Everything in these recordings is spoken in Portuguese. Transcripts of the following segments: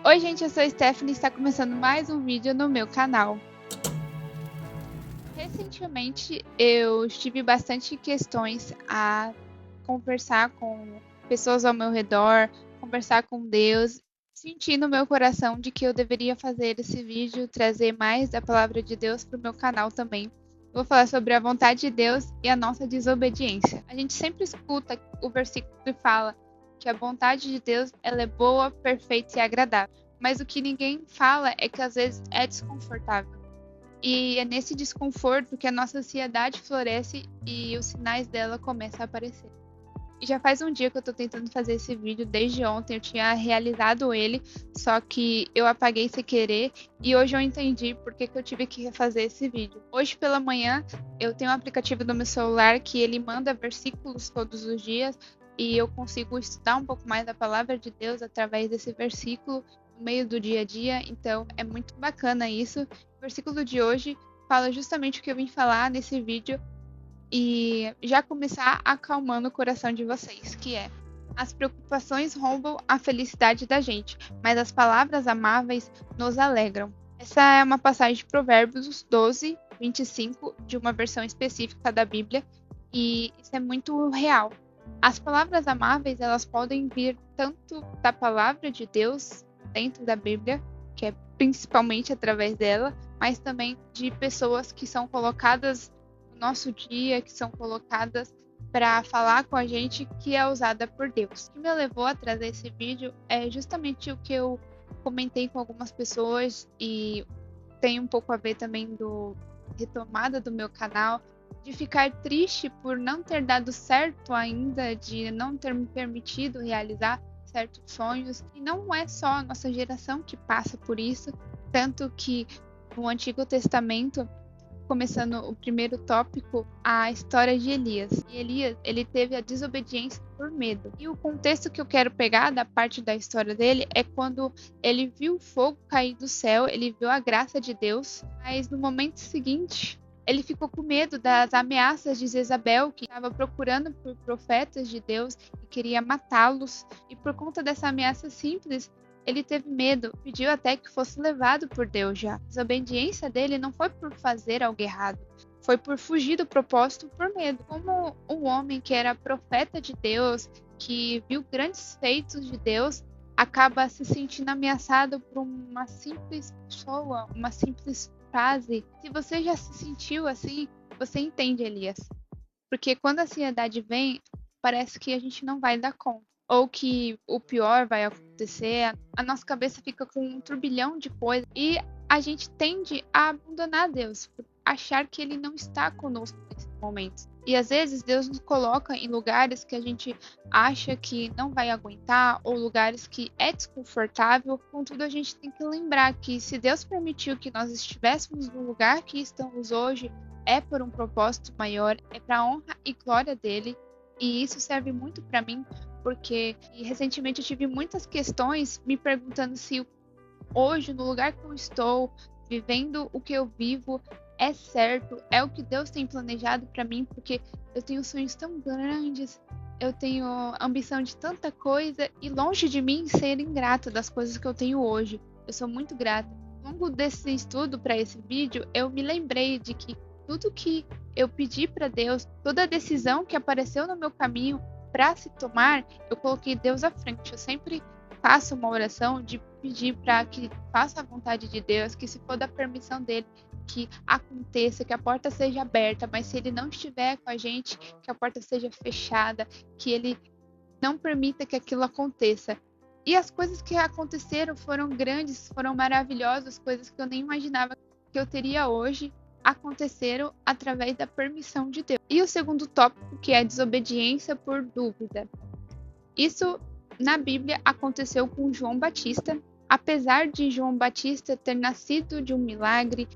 Oi gente, eu sou a Stephanie e está começando mais um vídeo no meu canal. Recentemente eu tive bastante questões a conversar com pessoas ao meu redor, conversar com Deus, senti no meu coração de que eu deveria fazer esse vídeo, trazer mais da palavra de Deus para o meu canal também. Vou falar sobre a vontade de Deus e a nossa desobediência. A gente sempre escuta o versículo que fala que a vontade de Deus ela é boa, perfeita e agradável. Mas o que ninguém fala é que às vezes é desconfortável. E é nesse desconforto que a nossa ansiedade floresce e os sinais dela começam a aparecer. E já faz um dia que eu tô tentando fazer esse vídeo, desde ontem eu tinha realizado ele, só que eu apaguei sem querer e hoje eu entendi por que eu tive que refazer esse vídeo. Hoje pela manhã eu tenho um aplicativo no meu celular que ele manda versículos todos os dias e eu consigo estudar um pouco mais da palavra de Deus através desse versículo no meio do dia a dia, então é muito bacana isso. O versículo de hoje fala justamente o que eu vim falar nesse vídeo e já começar acalmando o coração de vocês, que é: as preocupações roubam a felicidade da gente, mas as palavras amáveis nos alegram. Essa é uma passagem de Provérbios 12, 25, de uma versão específica da Bíblia, e isso é muito real. As palavras amáveis, elas podem vir tanto da palavra de Deus dentro da Bíblia, que é principalmente através dela, mas também de pessoas que são colocadas no nosso dia, que são colocadas para falar com a gente, que é usada por Deus. O que me levou a trazer esse vídeo é justamente o que eu comentei com algumas pessoas e tem um pouco a ver também do retomada do meu canal, de ficar triste por não ter dado certo ainda, de não ter me permitido realizar certos sonhos. E não é só a nossa geração que passa por isso, tanto que no Antigo Testamento, começando o primeiro tópico, a história de Elias. E Elias, ele teve a desobediência por medo. E o contexto que eu quero pegar da parte da história dele é quando ele viu o fogo cair do céu, ele viu a graça de Deus, mas no momento seguinte ele ficou com medo das ameaças de Jezabel, que estava procurando por profetas de Deus e queria matá-los. E por conta dessa ameaça simples, ele teve medo, pediu até que fosse levado por Deus já. A desobediência dele não foi por fazer algo errado, foi por fugir do propósito por medo. Como um homem que era profeta de Deus, que viu grandes feitos de Deus, acaba se sentindo ameaçado por uma simples pessoa, uma simples frase. Se você já se sentiu assim, você entende Elias. Porque quando a ansiedade vem, parece que a gente não vai dar conta, ou que o pior vai acontecer, a nossa cabeça fica com um turbilhão de coisas e a gente tende a abandonar Deus, por achar que Ele não está conosco nesse momento. E às vezes Deus nos coloca em lugares que a gente acha que não vai aguentar, ou lugares que é desconfortável. Contudo, a gente tem que lembrar que se Deus permitiu que nós estivéssemos no lugar que estamos hoje, é por um propósito maior, é para a honra e glória dele. E isso serve muito para mim, porque recentemente eu tive muitas questões me perguntando se hoje, no lugar que eu estou, vivendo o que eu vivo, é certo, é o que Deus tem planejado para mim, porque eu tenho sonhos tão grandes, eu tenho ambição de tanta coisa e longe de mim ser ingrata das coisas que eu tenho hoje. Eu sou muito grata. Ao longo desse estudo para esse vídeo, eu me lembrei de que tudo que eu pedi para Deus, toda decisão que apareceu no meu caminho para se tomar, eu coloquei Deus à frente. Eu sempre faço uma oração de pedir para que faça a vontade de Deus, que se for da permissão dele, que aconteça, que a porta seja aberta, mas se ele não estiver com a gente, que a porta seja fechada, que ele não permita que aquilo aconteça. E as coisas que aconteceram foram grandes, foram maravilhosas, coisas que eu nem imaginava que eu teria hoje, aconteceram através da permissão de Deus. E o segundo tópico, que é a desobediência por dúvida. Isso na Bíblia aconteceu com João Batista. Apesar de João Batista ter nascido de um milagre,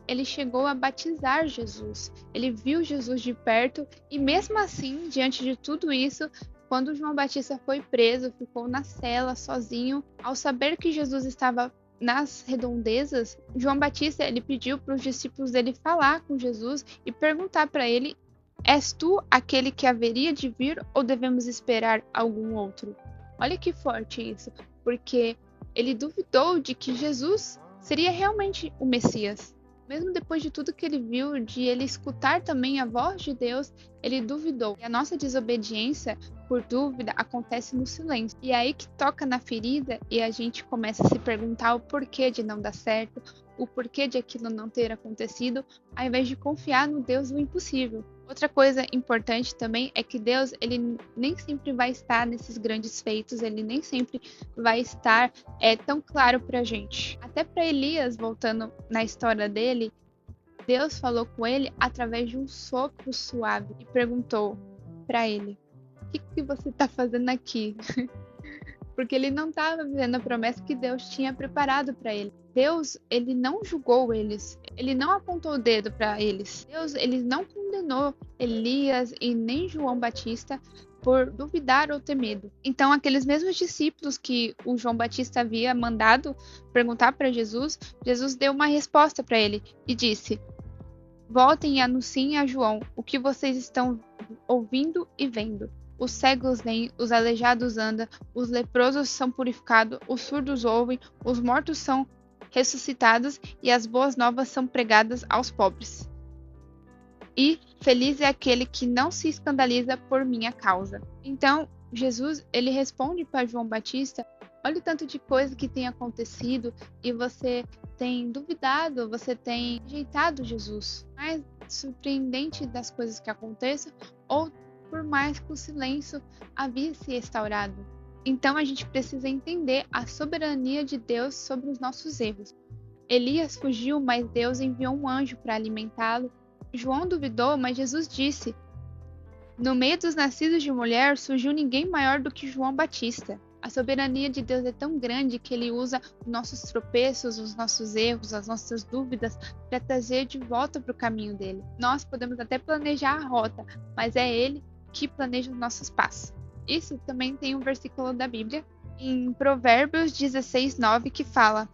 ele chegou a batizar Jesus. Ele viu Jesus de perto e mesmo assim, diante de tudo isso, quando João Batista foi preso, ficou na cela sozinho, ao saber que Jesus estava nas redondezas, João Batista ele pediu para os discípulos dele falar com Jesus e perguntar para ele: és tu aquele que haveria de vir ou devemos esperar algum outro? Olha que forte isso, porque Ele duvidou de que Jesus seria realmente o Messias. Mesmo depois de tudo que ele viu, de ele escutar também a voz de Deus, ele duvidou. E a nossa desobediência por dúvida acontece no silêncio. E é aí que toca na ferida e a gente começa a se perguntar o porquê de não dar certo, o porquê de aquilo não ter acontecido, ao invés de confiar no Deus do impossível. Outra coisa importante também é que Deus, ele nem sempre vai estar nesses grandes feitos, ele nem sempre vai estar tão claro pra gente. Até para Elias, voltando na história dele, Deus falou com ele através de um sopro suave e perguntou para ele: "O que você está fazendo aqui?" Porque ele não estava vivendo a promessa que Deus tinha preparado para ele. Deus, ele não julgou eles, ele não apontou o dedo para eles. Deus, ele não condenou Elias e nem João Batista por duvidar ou ter medo. Então, aqueles mesmos discípulos que o João Batista havia mandado perguntar para Jesus, Jesus deu uma resposta para ele e disse: "Voltem e anunciem a João o que vocês estão ouvindo e vendo. Os cegos veem, os aleijados andam, os leprosos são purificados, os surdos ouvem, os mortos são ressuscitados e as boas novas são pregadas aos pobres. E feliz é aquele que não se escandaliza por minha causa." Então, Jesus, ele responde para João Batista: "Olha o tanto de coisa que tem acontecido e você tem duvidado, você tem rejeitado Jesus. Mais surpreendente das coisas que aconteçam, ou por mais que o silêncio havia se restaurado." Então a gente precisa entender a soberania de Deus sobre os nossos erros. Elias fugiu, mas Deus enviou um anjo para alimentá-lo. João duvidou, mas Jesus disse: "No meio dos nascidos de mulher surgiu ninguém maior do que João Batista." A soberania de Deus é tão grande que ele usa os nossos tropeços, os nossos erros, as nossas dúvidas para trazer de volta para o caminho dele. Nós podemos até planejar a rota, mas é ele que planeja os nossos passos. Isso também tem um versículo da Bíblia, em Provérbios 16:9, que fala: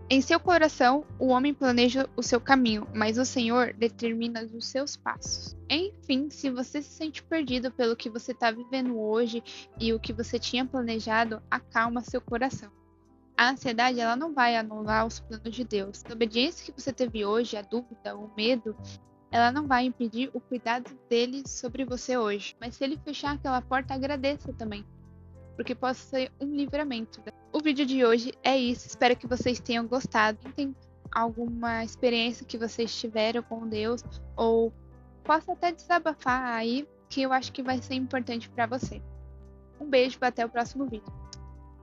"Em seu coração o homem planeja o seu caminho, mas o Senhor determina os seus passos." Enfim, se você se sente perdido pelo que você está vivendo hoje e o que você tinha planejado, acalma seu coração. A ansiedade, ela não vai anular os planos de Deus. A obediência que você teve hoje, a dúvida, o medo, ela não vai impedir o cuidado dele sobre você hoje. Mas se ele fechar aquela porta, agradeça também, porque pode ser um livramento. O vídeo de hoje é isso, espero que vocês tenham gostado. Tem alguma experiência que vocês tiveram com Deus, ou possa até desabafar aí, que eu acho que vai ser importante para você. Um beijo e até o próximo vídeo.